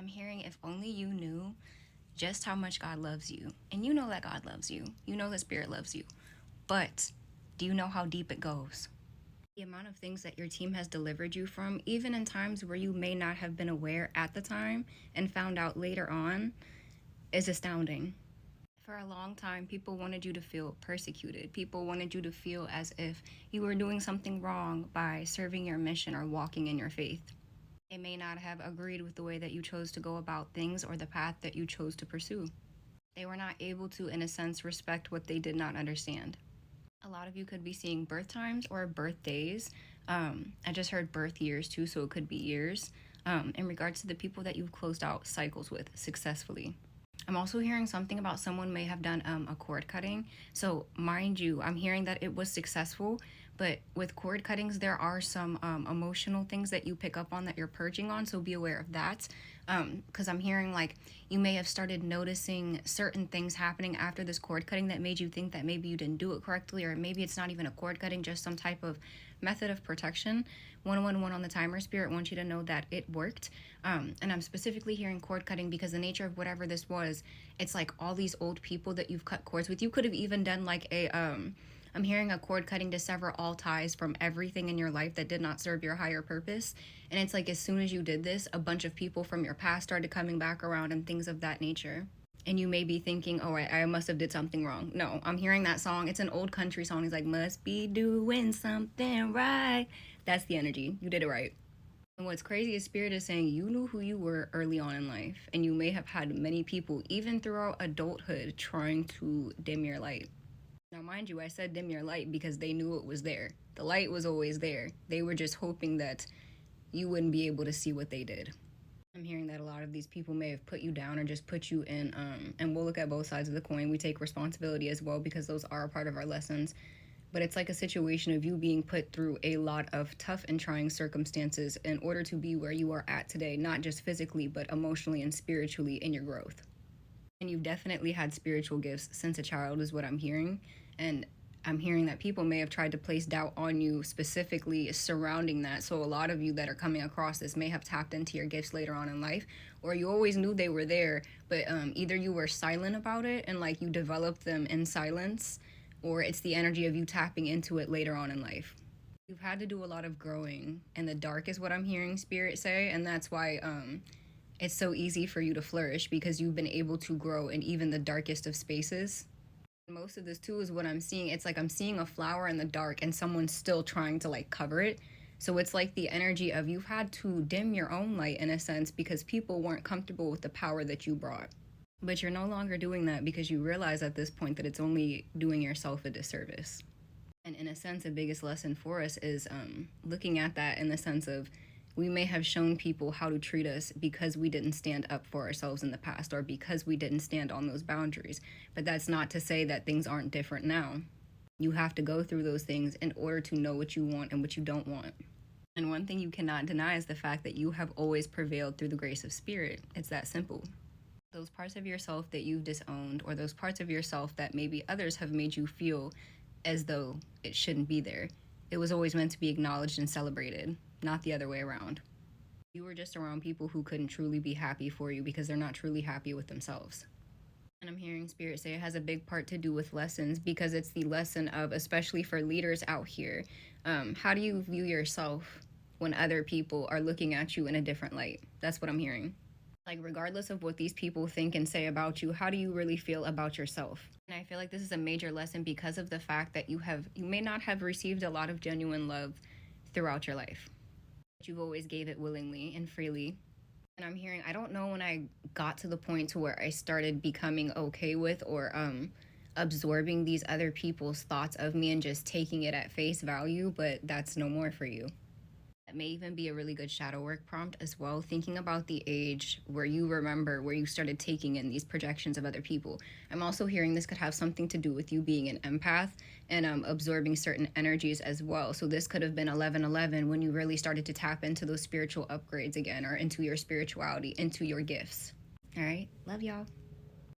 I'm hearing if only you knew just how much God loves you. And you know that God loves you. You know that Spirit loves you. But do you know how deep it goes? The amount of things that your team has delivered you from, even in times where you may not have been aware at the time and found out later on, is astounding. For a long time, people wanted you to feel persecuted. People wanted you to feel as if you were doing something wrong by serving your mission or walking in your faith. They may not have agreed with the way that you chose to go about things or the path that you chose to pursue. They were not able to, in a sense, respect what they did not understand. A lot of you could be seeing birth times or birthdays. I just heard birth years too, so it could be years in regards to the people that you've closed out cycles with successfully. I'm also hearing something about someone may have done a cord cutting. So mind you, I'm hearing that it was successful, but with cord cuttings, there are some emotional things that you pick up on that you're purging on. So be aware of that. Because I'm hearing like you may have started noticing certain things happening after this cord cutting that made you think that maybe you didn't do it correctly, or maybe it's not even a cord cutting, just some type of method of protection. 111 on the timer. Spirit wants you to know that it worked. And I'm specifically hearing cord cutting because the nature of whatever this was, it's like all these old people that you've cut cords with. You could have even done like I'm hearing a cord cutting to sever all ties from everything in your life that did not serve your higher purpose. And it's like as soon as you did this, a bunch of people from your past started coming back around and things of that nature. And you may be thinking, oh, I must have did something wrong. No, I'm hearing that song. It's an old country song. He's like, must be doing something right. That's the energy. You did it right. And what's crazy is Spirit is saying you knew who you were early on in life. And you may have had many people, even throughout adulthood, trying to dim your light. Now, mind you, I said dim your light because they knew it was there. The light was always there. They were just hoping that you wouldn't be able to see what they did. I'm hearing that a lot of these people may have put you down or just put you in, and we'll look at both sides of the coin. We take responsibility as well because those are a part of our lessons. But it's like a situation of you being put through a lot of tough and trying circumstances in order to be where you are at today, not just physically, but emotionally and spiritually in your growth. And you've definitely had spiritual gifts since a child is what I'm hearing. And I'm hearing that people may have tried to place doubt on you specifically surrounding that. So a lot of you that are coming across this may have tapped into your gifts later on in life, or you always knew they were there, but either you were silent about it and like you developed them in silence, or it's the energy of you tapping into it later on in life. You've had to do a lot of growing in the dark is what I'm hearing Spirit say, and that's why it's so easy for you to flourish because you've been able to grow in even the darkest of spaces. Most of this too is what I'm seeing. It's like I'm seeing a flower in the dark and someone's still trying to like cover it. So it's like the energy of you've had to dim your own light in a sense because people weren't comfortable with the power that you brought. But you're no longer doing that because you realize at this point that it's only doing yourself a disservice. And in a sense, the biggest lesson for us is looking at that in the sense of we may have shown people how to treat us because we didn't stand up for ourselves in the past or because we didn't stand on those boundaries. But that's not to say that things aren't different now. You have to go through those things in order to know what you want and what you don't want. And one thing you cannot deny is the fact that you have always prevailed through the grace of Spirit. It's that simple. Those parts of yourself that you've disowned or those parts of yourself that maybe others have made you feel as though it shouldn't be there, it was always meant to be acknowledged and celebrated, not the other way around. You were just around people who couldn't truly be happy for you because they're not truly happy with themselves. And I'm hearing Spirit say it has a big part to do with lessons because it's the lesson of, especially for leaders out here, how do you view yourself when other people are looking at you in a different light? That's what I'm hearing. Like, regardless of what these people think and say about you, how do you really feel about yourself? And I feel like this is a major lesson because of the fact that you may not have received a lot of genuine love throughout your life. But you've always gave it willingly and freely. And I'm hearing, I don't know when I got to the point to where I started becoming okay with or absorbing these other people's thoughts of me and just taking it at face value, but that's no more for you. That may even be a really good shadow work prompt as well, thinking about the age where you remember where you started taking in these projections of other people. I'm also hearing this could have something to do with you being an empath and absorbing certain energies as well. So this could have been 11/11 when you really started to tap into those spiritual upgrades again, or into your spirituality, into your gifts. All right, love y'all.